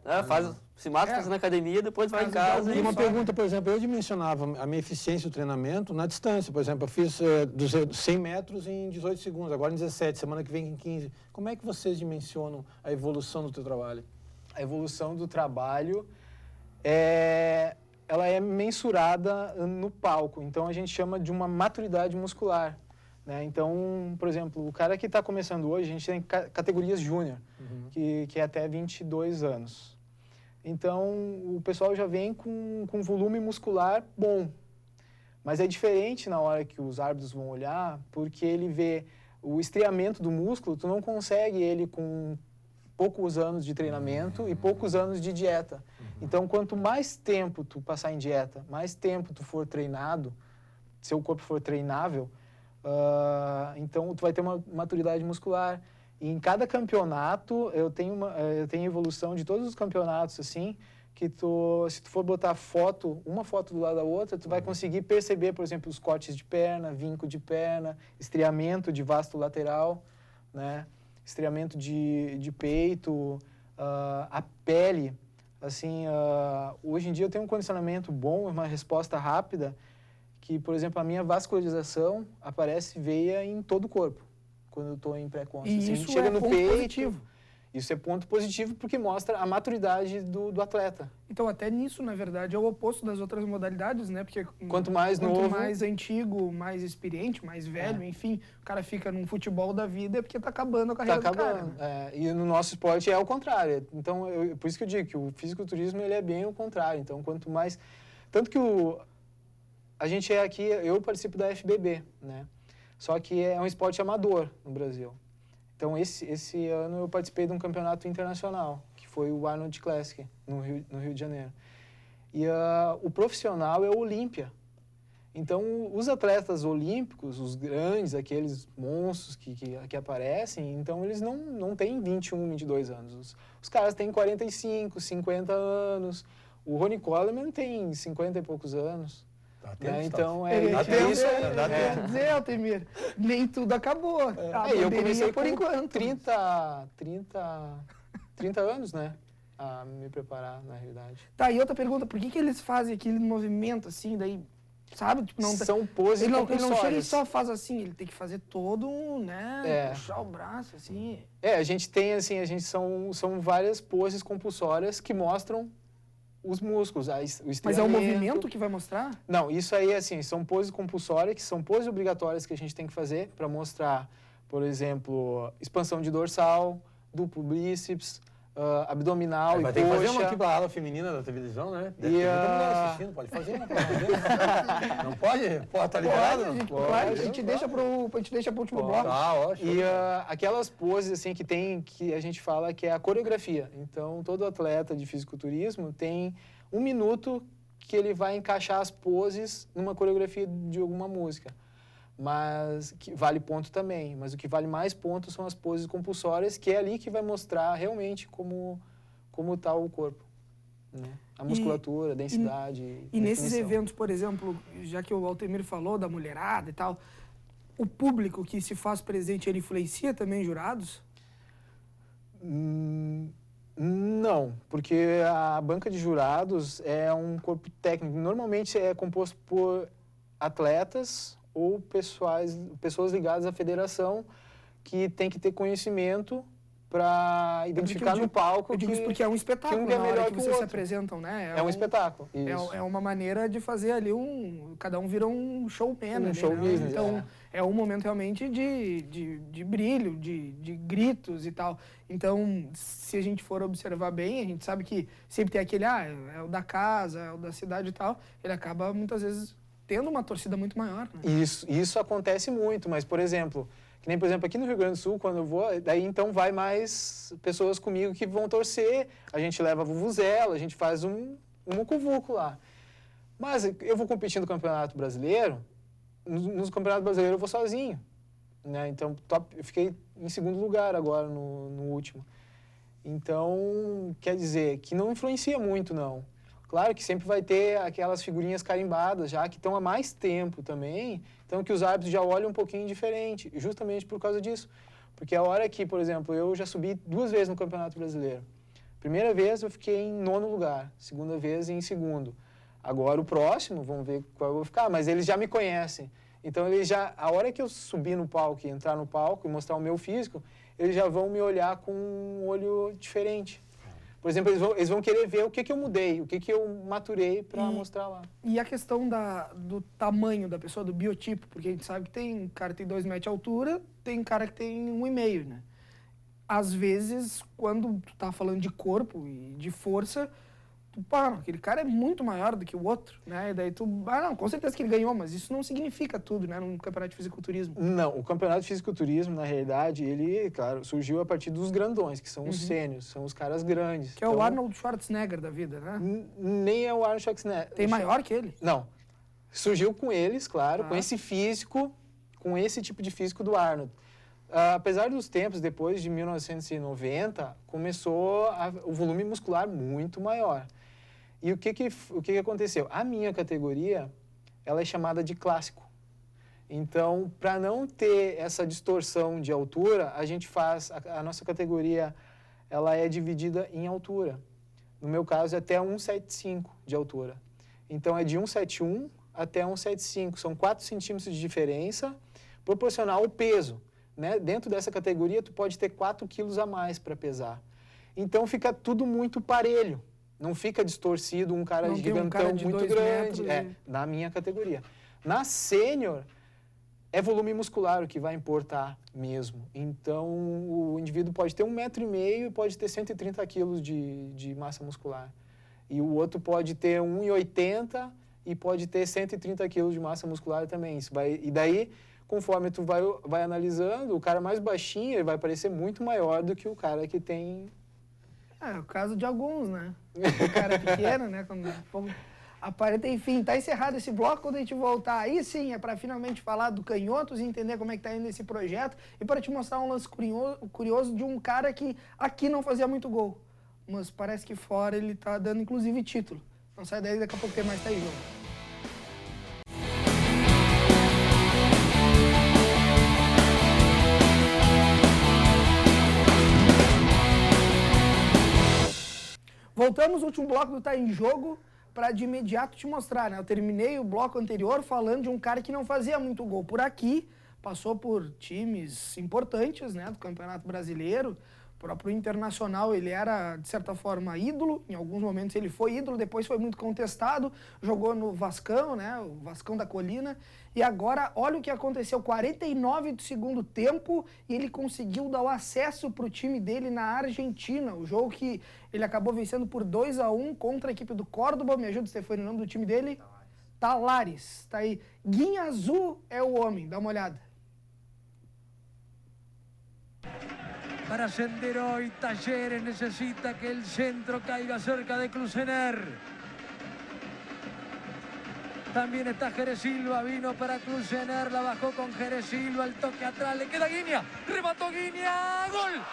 Se mata fazendo academia, depois vai em casa. E uma pergunta, por exemplo, eu dimensionava a minha eficiência do treinamento na distância. Por exemplo, eu fiz 100 metros em 18 segundos, agora em 17, semana que vem em 15. Como é que vocês dimensionam a evolução do teu trabalho? A evolução do trabalho ela é mensurada no palco. Então, a gente chama de uma maturidade muscular, né? Então, por exemplo, o cara que está começando hoje, a gente tem categorias júnior, que é até 22 anos. Então, o pessoal já vem com volume muscular bom. Mas é diferente na hora que os árbitros vão olhar, porque ele vê o estreamento do músculo, tu não consegue ele com poucos anos de treinamento e poucos anos de dieta. Então, quanto mais tempo tu passar em dieta, mais tempo tu for treinado, seu corpo for treinável, então tu vai ter uma maturidade muscular. E em cada campeonato, eu tenho evolução de todos os campeonatos, assim, que se tu for botar uma foto do lado da outra, tu vai conseguir perceber, por exemplo, os cortes de perna, vinco de perna, estriamento de vasto lateral, né? Estriamento de peito, a pele. Assim, hoje em dia eu tenho um condicionamento bom, uma resposta rápida, que, por exemplo, a minha vascularização aparece veia em todo o corpo, quando eu estou em pré-consciência. E assim, isso chega é no ponto peito, positivo. Isso é ponto positivo porque mostra a maturidade do atleta. Então, até nisso, na verdade, é o oposto das outras modalidades, né? Porque quanto mais novo, mais antigo, mais experiente, mais velho, enfim, o cara fica num futebol da vida é porque tá acabando a carreira do cara. Né? E no nosso esporte é o contrário. Então, por isso que eu digo que o fisiculturismo ele é bem o contrário. Então, quanto mais... Tanto que a gente é aqui, eu participo da FBB, né? Só que é um esporte amador no Brasil. Então, esse ano eu participei de um campeonato internacional, que foi o Arnold Classic, no Rio de Janeiro. E o profissional é o Olímpia. Então, os atletas olímpicos, os grandes, aqueles monstros que aparecem, então eles não têm 21, 22 anos. Os caras têm 45, 50 anos. O Ronnie Coleman tem 50 e poucos anos. Então, dizer, Altemir, nem tudo acabou. Eu comecei por enquanto 30 anos, né? A me preparar, na realidade. Tá, e outra pergunta, por que eles fazem aquele movimento assim, daí, sabe? Tipo, não são poses compulsórias. Ele não chega e só faz assim, ele tem que fazer todo né? Puxar o braço, assim. A gente tem, assim, são várias poses compulsórias que mostram os músculos, o Mas é o movimento que vai mostrar? Não, isso aí, assim, são poses compulsórias, que são poses obrigatórias que a gente tem que fazer para mostrar, por exemplo, expansão de dorsal, duplo bíceps, abdominal e coxa. Vai ter que fazer uma aqui para a ala feminina da televisão, né? Deve ter muita mulher assistindo, pode fazer uma pra fazer. Não pode? Pô, tá ligado? Claro, a gente deixa pro último bloco. E aquelas poses, assim, que a gente fala que é a coreografia. Então, todo atleta de fisiculturismo tem 1 minuto que ele vai encaixar as poses numa coreografia de alguma música. mas que vale ponto também. Mas o que vale mais pontos são as poses compulsórias, que é ali que vai mostrar realmente como está o corpo, né? A musculatura, a densidade. E nesses eventos, por exemplo, já que o Altemir falou da mulherada e tal, o público que se faz presente, ele influencia também jurados? Não, porque a banca de jurados é um corpo técnico. Normalmente é composto por atletas ou pessoas ligadas à federação que tem que ter conhecimento para identificar no palco. Eu digo isso porque é um espetáculo, que um é melhor que vocês o se outro. apresentam, né? É um espetáculo. É uma maneira de fazer ali cada um vira um showman. Show business, então, é um momento realmente de brilho, de gritos e tal. Então, se a gente for observar bem, a gente sabe que sempre tem aquele, é o da casa, é o da cidade e tal, ele acaba muitas vezes tendo uma torcida muito maior, né? Isso acontece muito, mas, por exemplo, aqui no Rio Grande do Sul, quando eu vou, daí então vai mais pessoas comigo que vão torcer, a gente leva a vuvuzela, a gente faz um mucuvuco lá. Mas eu vou competir no Campeonato Brasileiro, no Campeonato Brasileiro eu vou sozinho, né? Então, eu fiquei em segundo lugar agora no último. Então, quer dizer, que não influencia muito, não. Claro que sempre vai ter aquelas figurinhas carimbadas já que estão há mais tempo também, então que os árbitros já olham um pouquinho diferente, justamente por causa disso. Porque a hora que, por exemplo, eu já subi 2 vezes no Campeonato Brasileiro. Primeira vez eu fiquei em 9º lugar, segunda vez em 2º. Agora o próximo, vamos ver qual eu vou ficar, mas eles já me conhecem. Então a hora que eu subir no palco e entrar no palco e mostrar o meu físico, eles já vão me olhar com um olho diferente. Por exemplo, eles vão querer ver o que eu mudei, o que eu maturei para mostrar lá. E a questão do tamanho da pessoa, do biotipo, porque a gente sabe que tem cara que tem 2 metros de altura, tem cara que tem 1,5, né? Às vezes, quando tu tá falando de corpo e de força, aquele cara é muito maior do que o outro, né? E daí não, com certeza que ele ganhou, mas isso não significa tudo, né? Num campeonato de fisiculturismo. Não, o campeonato de fisiculturismo, na realidade, ele, claro, surgiu a partir dos grandões, que são os sênios, são os caras grandes. Que é o Arnold Schwarzenegger da vida, né? Nem é o Arnold Schwarzenegger. Tem maior que ele? Não. Surgiu com eles, claro, com esse físico, com esse tipo de físico do Arnold. Apesar dos tempos, depois de 1990, começou o volume muscular muito maior. E o que aconteceu? A minha categoria, ela é chamada de clássico. Então, para não ter essa distorção de altura, a gente faz, a nossa categoria, ela é dividida em altura. No meu caso, é até 1,75 de altura. Então, é de 1,71 até 1,75. São 4 centímetros de diferença, proporcional ao peso, né? Dentro dessa categoria, tu pode ter 4 quilos a mais para pesar. Então, fica tudo muito parelho. Não fica distorcido, um cara gigantão muito grande. Na minha categoria. Na sênior, é volume muscular o que vai importar mesmo. Então, o indivíduo pode ter 1,5 m e pode ter 130 quilos de massa muscular. E o outro pode ter 1,80 e pode ter 130 quilos de massa muscular também. E daí, conforme tu vai analisando, o cara mais baixinho ele vai parecer muito maior do que o cara que tem... É o caso de alguns, né? O cara pequeno, né? Quando aparenta, enfim, tá encerrado esse bloco. Quando a gente voltar, aí sim, é para finalmente falar do Canhotos e entender como é que tá indo esse projeto e para te mostrar um lance curioso de um cara que aqui não fazia muito gol, mas parece que fora ele tá dando inclusive título. Não sai daí, daqui a pouco tem mais Tá Aí Jogo. Voltamos, último bloco do Tá Em Jogo, para de imediato te mostrar, né? Eu terminei o bloco anterior falando de um cara que não fazia muito gol por aqui, passou por times importantes, né, do Campeonato Brasileiro, o próprio Internacional, ele era, de certa forma, ídolo, em alguns momentos ele foi ídolo, depois foi muito contestado, jogou no Vascão, né, o Vascão da Colina, e agora, olha o que aconteceu, 49 do segundo tempo, e ele conseguiu dar o acesso para o time dele na Argentina, o jogo que ele acabou vencendo por 2-1 contra a equipe do Córdoba, me ajuda, Stefani, o nome do time dele? Talares, tá aí, Guinha Azul é o homem, dá uma olhada. Para Sendero y Talleres necesita que el centro caiga cerca de Klusener. También está Jerez Silva, vino para Klusener, la bajó con Jerez Silva, el toque atrás, le queda Guiña, remató Guiña, ¡gol! ¡Gol!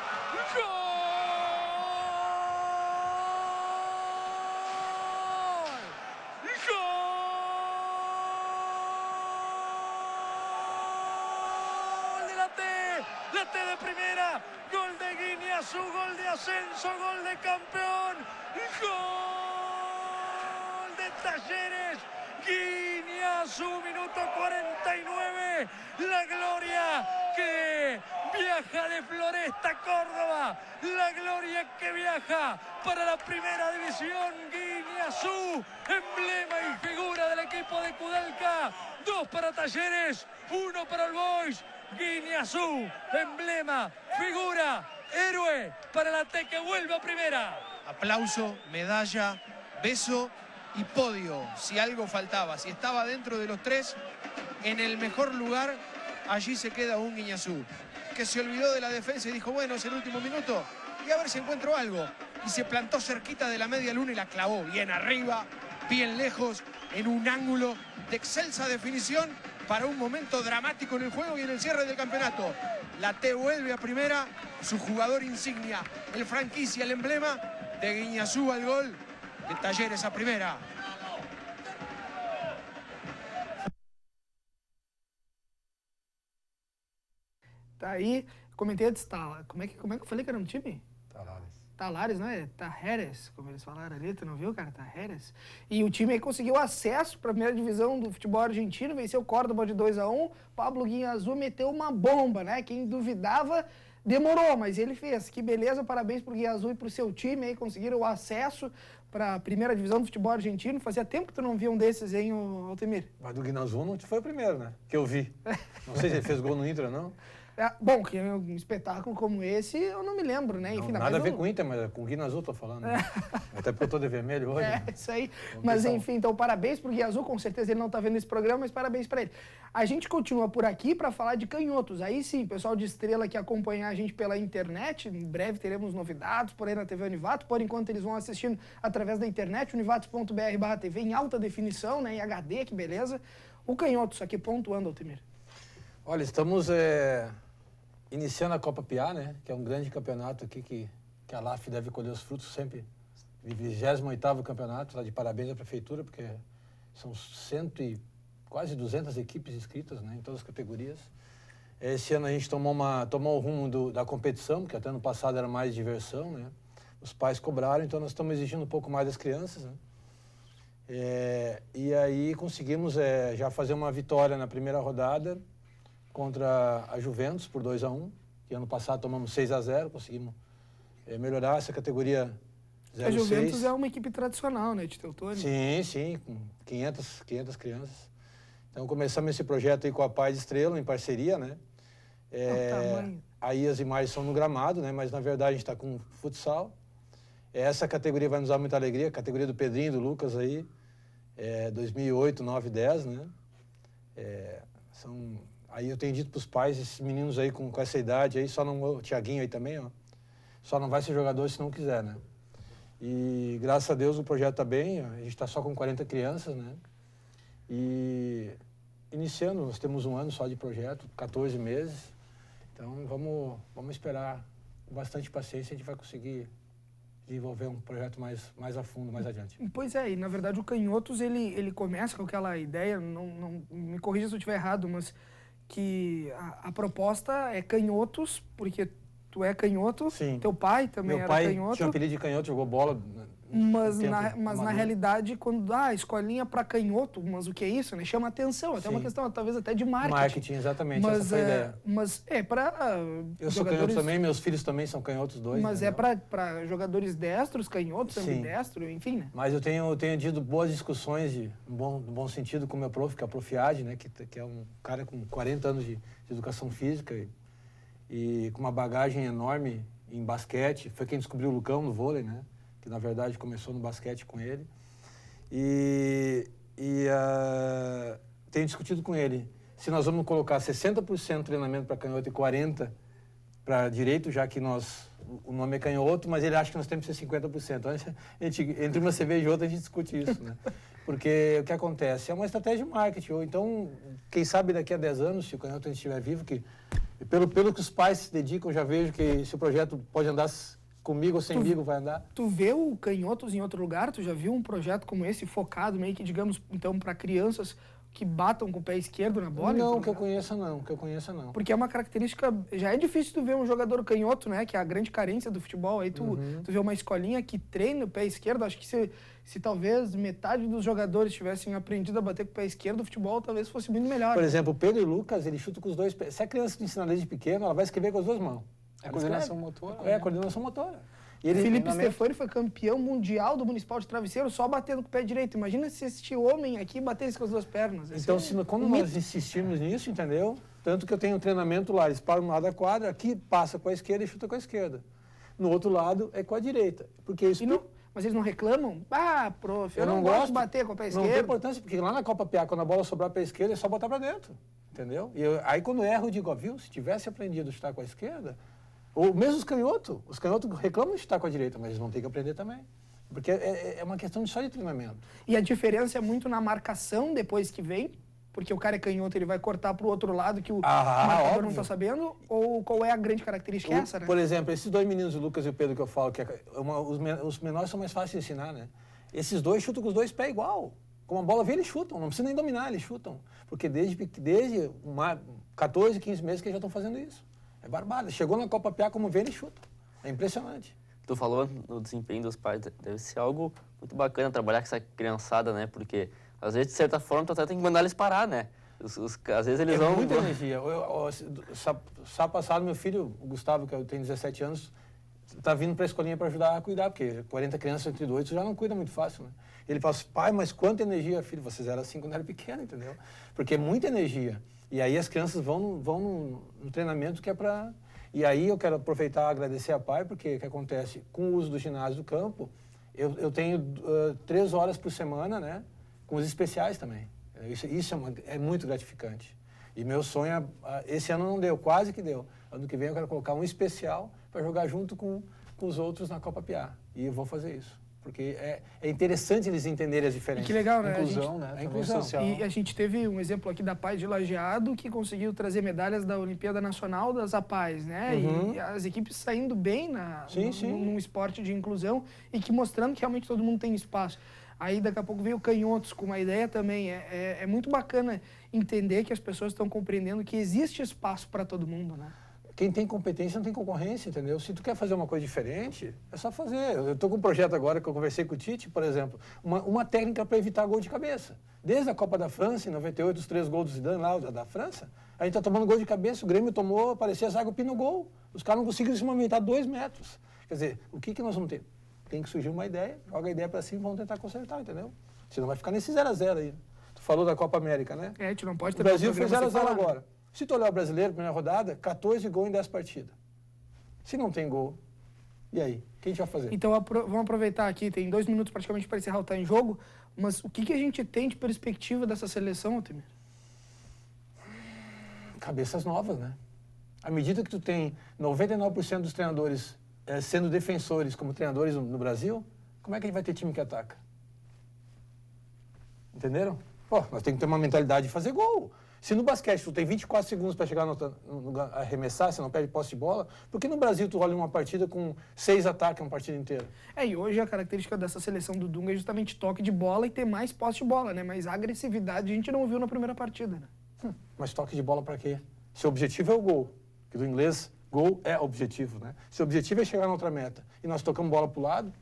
La T de primera, gol de Guiñazú, gol de ascenso, gol de campeón, gol de Talleres, Guiñazú, minuto 49, la gloria que viaja de Floresta a Córdoba, la gloria que viaja para la primera división, Guiñazú, emblema y figura del equipo de Kudelka, 2 para Talleres, 1 para el Boys. Guiñazú, emblema, figura, héroe para la T que vuelve a primera. Aplauso, medalla, beso y podio. Si algo faltaba, si estaba dentro de los 3, en el mejor lugar, allí se queda un Guiñazú, que se olvidó de la defensa y dijo, bueno, es el último minuto y a ver si encuentro algo. Y se plantó cerquita de la media luna y la clavó bien arriba, bien lejos, en un ángulo de excelsa definición, para un momento dramático en el juego y en el cierre del campeonato. La T vuelve a primera, su jugador insignia, el franquicia, el emblema de Guiñazú al gol, de Talleres a primera. Tá aí, comentei antes, como é que eu falei que era um time? Talares, não é? Talleres, como eles falaram ali, tu não viu, cara? Talleres. E o time aí conseguiu acesso para a primeira divisão do futebol argentino, venceu o Córdoba de 2-1. Pablo Guiñazú meteu uma bomba, né? Quem duvidava demorou, mas ele fez. Que beleza, parabéns pro Guiñazú e pro seu time aí, conseguiram o acesso para a primeira divisão do futebol argentino. Fazia tempo que tu não via um desses, hein, Altemir? Mas do Guiñazú não foi o primeiro, né? Que eu vi. Não sei se ele fez gol no Inter ou não. Bom, que um espetáculo como esse, eu não me lembro, né? Enfim, não, nada a ver com o Inter, mas com o Guiñazú tô falando. Né? Até porque eu tô de vermelho hoje. É, isso aí. Mas enfim, então parabéns pro Guiñazú, com certeza ele não tá vendo esse programa, mas parabéns para ele. A gente continua por aqui para falar de canhotos. Aí sim, pessoal de Estrela que acompanha a gente pela internet, em breve teremos novidades por aí na TV Univato, por enquanto eles vão assistindo através da internet, univatos.br/TV em alta definição, né? Em HD, que beleza. O canhotos aqui pontuando, Altemir. Olha, estamos iniciando a Copa Piá, né? Que é um grande campeonato aqui que a LAF deve colher os frutos sempre. 28º campeonato, lá de parabéns à prefeitura, porque são quase 200 equipes inscritas, né? Em todas as categorias. Esse ano a gente tomou o rumo da competição, porque até ano passado era mais diversão, né? Os pais cobraram, então nós estamos exigindo um pouco mais das crianças, né? E aí conseguimos já fazer uma vitória na primeira rodada contra a Juventus por 2-1, que ano passado tomamos 6-0, conseguimos melhorar essa categoria 06. A Juventus é uma equipe tradicional, né, de Teutônio? Sim, com 500 crianças. Então começamos esse projeto aí com a Paz Estrela, em parceria, né? Aí as imagens são no gramado, né? Mas na verdade a gente está com futsal. Essa categoria vai nos dar muita alegria, a categoria do Pedrinho, do Lucas aí, 2008, 9, 10, né? Aí eu tenho dito para os pais, esses meninos aí com essa idade aí, o Thiaguinho aí também, ó, só não vai ser jogador se não quiser, né? E graças a Deus o projeto está bem, a gente está só com 40 crianças, né? E iniciando, nós temos um ano só de projeto, 14 meses, então vamos esperar com bastante paciência, a gente vai conseguir desenvolver um projeto mais a fundo, mais adiante. Pois é, e na verdade o Canhotos, ele começa com aquela ideia, não me corrija se eu estiver errado, mas que a proposta é canhotos, porque tu é canhoto, sim. Teu pai também era canhoto. Meu pai tinha um apelido de canhoto, jogou bola. Mas na realidade, quando escolinha para canhoto, mas o que é isso, né? Chama atenção, até uma questão talvez até de marketing. Marketing, exatamente, mas, essa foi a ideia. Mas para eu sou canhoto também, meus filhos também são canhotos, 2. Mas entendeu? É para jogadores destros, canhotos, ambidestros, enfim, né? Mas eu tenho tido boas discussões, no bom sentido, com o meu prof, que é o Prof. Adi, né? Que é um cara com 40 anos de educação física e com uma bagagem enorme em basquete. Foi quem descobriu o Lucão no vôlei, né? Que na verdade começou no basquete com ele. Tenho discutido com ele se nós vamos colocar 60% treinamento para canhoto e 40% para direito, já que o nome é canhoto, mas ele acha que nós temos que ser 50%. Então, entre uma cerveja e outra a gente discute isso, né? Porque o que acontece? É uma estratégia de marketing. Ou então, quem sabe daqui a 10 anos, se o Canhoto estiver vivo, que pelo que os pais se dedicam, já vejo que se o projeto pode andar comigo ou semigo, vai andar. Tu vê o Canhotos em outro lugar? Tu já viu um projeto como esse, focado meio que, digamos, então, para crianças que batam com o pé esquerdo na bola? Não, que eu conheça não, Porque é uma característica, já é difícil tu ver um jogador canhoto, né, que é a grande carência do futebol, aí tu vê uma escolinha que treina o pé esquerdo, acho que se talvez metade dos jogadores tivessem aprendido a bater com o pé esquerdo, o futebol talvez fosse muito melhor. Por exemplo, o Pedro e o Lucas, ele chuta com os dois pés. Se a criança te ensinar desde pequeno, ela vai escrever com as duas mãos. É coordenação motora. É, coordenação motora. E Felipe Stefani foi campeão mundial do Municipal de Travesseiro só batendo com o pé direito. Imagina se este homem aqui batesse com as duas pernas. Então, quando nós insistimos nisso, entendeu? Tanto que eu tenho um treinamento lá, eles param no lado da quadra, aqui passa com a esquerda e chuta com a esquerda. No outro lado é com a direita. Porque isso... Mas eles não reclamam? Ah, prof, eu não gosto de bater com o pé esquerdo. Não tem importância, porque lá na Copa PA, quando a bola sobrar para a esquerda, é só botar para dentro. Entendeu? E aí quando eu erro, eu digo, ó, viu, se tivesse aprendido a chutar com a esquerda... Ou mesmo os canhotos reclamam de chutar com a direita, mas eles vão ter que aprender também. Porque é uma questão só de treinamento. E a diferença é muito na marcação depois que vem, porque o cara é canhoto, ele vai cortar para o outro lado que o marcador óbvio. não está sabendo? Ou qual é a grande característica essa, né? Por exemplo, esses dois meninos, o Lucas e o Pedro, que eu falo, que os menores são mais fáceis de ensinar, né? Esses dois chutam com os dois pés igual. Como a bola vem, eles chutam. Não precisa nem dominar, eles chutam. Porque desde 14, 15 meses que eles já estão fazendo isso. É barbada. Chegou na Copa PA, como vê, ele chuta. É impressionante. Tu falou no desempenho dos pais, deve ser algo muito bacana trabalhar com essa criançada, né? Porque, às vezes, de certa forma, tu até tem que mandar eles parar, né? Às vezes eles vão... muita energia. Sábado passado, meu filho, o Gustavo, que tem 17 anos, tá vindo para a escolinha para ajudar a cuidar, porque 40 crianças entre dois, tu já não cuida muito fácil, né? Ele fala assim, pai, mas quanta energia, filho? Vocês eram assim quando era pequeno, entendeu? Porque é muita energia. E aí as crianças vão no treinamento que é para... E aí eu quero aproveitar e agradecer a pai, porque o que acontece? Com o uso do ginásio do campo, eu tenho 3 horas por semana, né? Com os especiais também. Isso é muito gratificante. E meu sonho, esse ano não deu, quase que deu. Ano que vem eu quero colocar um especial para jogar junto com os outros na Copa PA. E eu vou fazer isso. Porque é interessante eles entenderem as diferenças. E que legal, né? Inclusão, né? A inclusão social. E a gente teve um exemplo aqui da Paz de Lajeado, que conseguiu trazer medalhas da Olimpíada Nacional das APAES, né? E as equipes saindo bem num esporte de inclusão e que mostrando que realmente todo mundo tem espaço. Aí daqui a pouco veio o Canhotos com uma ideia também. É muito bacana entender que as pessoas estão compreendendo que existe espaço para todo mundo, né? Quem tem competência não tem concorrência, entendeu? Se tu quer fazer uma coisa diferente, é só fazer. Eu estou com um projeto agora que eu conversei com o Tite, por exemplo, uma técnica para evitar gol de cabeça. Desde a Copa da França, em 98, os 3 gols do Zidane lá, da França, a gente está tomando gol de cabeça, o Grêmio tomou, parecia zaga o pino gol. Os caras não conseguiram se movimentar 2 metros. Quer dizer, o que nós vamos ter? Tem que surgir uma ideia, joga a ideia para cima e vamos tentar consertar, entendeu? Senão vai ficar nesse 0x0 aí. Tu falou da Copa América, né? A gente não pode ter... O Brasil fez 0x0 agora. Se tu olhar o brasileiro, primeira rodada, 14 gols em 10 partidas. Se não tem gol, e aí? O que a gente vai fazer? Então, vamos aproveitar aqui, tem 2 minutos praticamente para encerrar o Tá em Jogo, mas o que a gente tem de perspectiva dessa seleção, Altemir? Cabeças novas, né? À medida que tu tem 99% dos treinadores sendo defensores como treinadores no Brasil, como é que a gente vai ter time que ataca? Entenderam? Pô, nós temos que ter uma mentalidade de fazer gol. Se no basquete tu tem 24 segundos para chegar no arremessar, você não perde posse de bola, por que no Brasil tu olha uma partida com 6 ataques uma partida inteira? E hoje a característica dessa seleção do Dunga é justamente toque de bola e ter mais posse de bola, né? Mas a agressividade a gente não viu na primeira partida, né? Mas toque de bola para quê? Se o objetivo é o gol, que do inglês, gol é objetivo, né? Se o objetivo é chegar na outra meta e nós tocamos bola pro lado,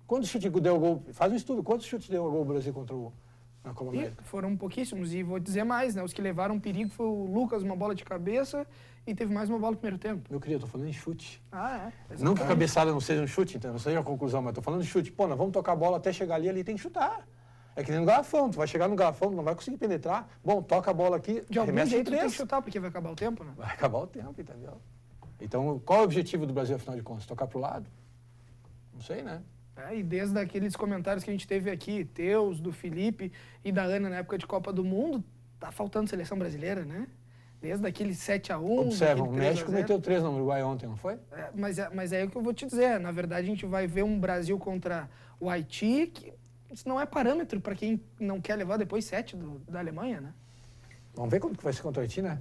quantos chutes deu o gol? Faz um estudo, quantos chutes deu o gol o Brasil contra o... Foram pouquíssimos, e vou dizer mais, né? Os que levaram perigo foi o Lucas, uma bola de cabeça, e teve mais uma bola no primeiro tempo. Meu querido, eu tô falando em chute. Exatamente. Não que a cabeçada não seja um chute, então, não seja a conclusão, mas tô falando de chute. Pô, nós vamos tocar a bola até chegar ali tem que chutar. É que nem no garrafão, tu vai chegar no garrafão, não vai conseguir penetrar. Bom, toca a bola aqui, de algum jeito tem que chutar, porque vai acabar o tempo, né? Vai acabar o tempo, entendeu? Então, qual é o objetivo do Brasil, afinal de contas? Tocar pro lado? Não sei, né? E desde aqueles comentários que a gente teve aqui, teus, do Felipe e da Ana na época de Copa do Mundo, tá faltando seleção brasileira, né? Desde aquele 7x1... Observa, o México meteu 3 no Uruguai ontem, não foi? Mas é o que eu vou te dizer. Na verdade, a gente vai ver um Brasil contra o Haiti, que isso não é parâmetro para quem não quer levar depois 7 da Alemanha, né? Vamos ver como que vai ser contra o Haiti, né?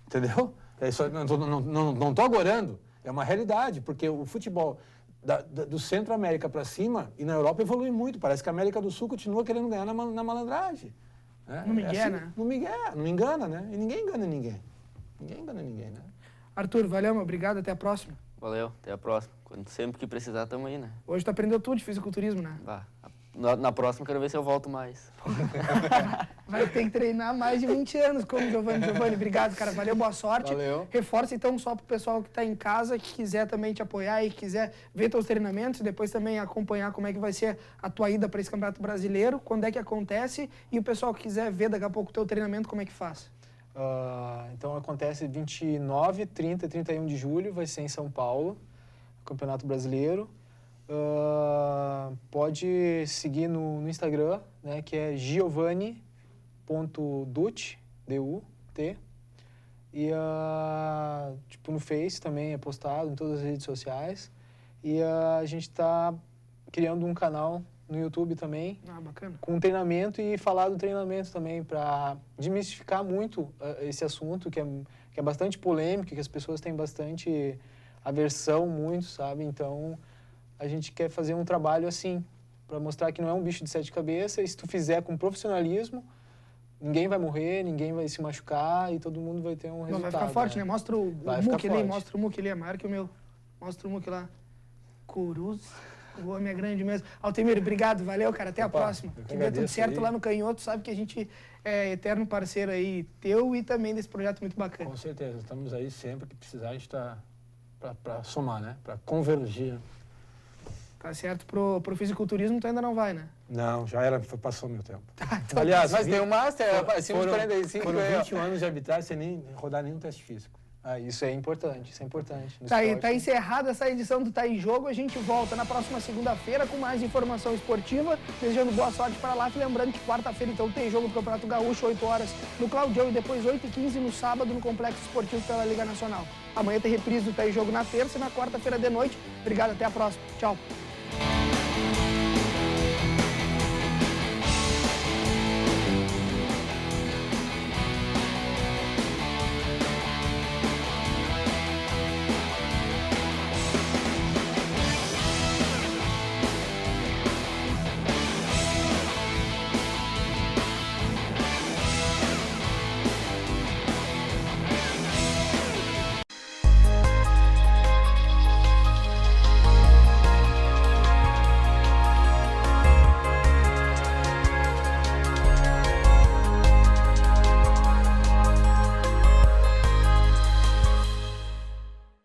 Entendeu? É isso, não estou agorando, é uma realidade, porque o futebol do Centro-América para cima e na Europa evolui muito. Parece que a América do Sul continua querendo ganhar na malandragem. Né? No migué, assim, né? No migué, não engana, né? E ninguém engana ninguém. Ninguém engana ninguém, né? Arthur, valeu, meu. Obrigado. Até a próxima. Valeu, até a próxima. Sempre que precisar, tamo aí, né? Hoje tu aprendeu tudo de fisiculturismo, né? Na próxima, quero ver se eu volto mais. Vai ter que treinar mais de 20 anos como Giovanni. Giovanni, obrigado, cara. Valeu, boa sorte. Valeu. Reforça, então, só pro pessoal que tá em casa, que quiser também te apoiar e quiser ver teus treinamentos e depois também acompanhar como é que vai ser a tua ida para esse Campeonato Brasileiro, quando é que acontece e o pessoal que quiser ver daqui a pouco o teu treinamento, como é que faz? Então acontece 29, 30 e 31 de julho, vai ser em São Paulo, Campeonato Brasileiro. Pode seguir no Instagram, né, que é giovanni.dut, D-U-T. E tipo, no Face também é postado, em todas as redes sociais. E a gente está criando um canal no YouTube também, bacana, com treinamento e falar do treinamento também, para desmistificar muito esse assunto, que é bastante polêmico, que as pessoas têm bastante aversão muito, sabe? Então, a gente quer fazer um trabalho assim, para mostrar que não é um bicho de 7 cabeças, e se tu fizer com profissionalismo, ninguém vai morrer, ninguém vai se machucar e todo mundo vai ter um resultado. Vai ficar forte, né? Mostra o muque ali, mostra o muque ali, é maior que o meu. Mostra o muque lá. Curuz. O homem é grande mesmo. Altemir, obrigado, valeu, cara, até a próxima. Que dê tudo certo lá no Canhoto, sabe que a gente é eterno parceiro aí teu e também desse projeto muito bacana. Com certeza, estamos aí sempre que precisar, a gente está para somar, né? Para convergir. Tá certo, pro fisiculturismo tu ainda não vai, né? Não, já era, passou meu tempo. Então, aliás, mas tem um Master, acima de 45. Foram 21 anos de arbitragem sem nem rodar nenhum teste físico. Isso é importante, isso é importante. Tá encerrada essa edição do Tá em Jogo. A gente volta na próxima segunda-feira com mais informação esportiva. Desejando boa sorte para lá. E lembrando que quarta-feira, então, tem jogo do Campeonato Gaúcho, 8 horas no Claudião e depois 8h15 no sábado no Complexo Esportivo pela Liga Nacional. Amanhã tem reprise do Tá em Jogo na terça e na quarta-feira de noite. Obrigado, até a próxima. Tchau.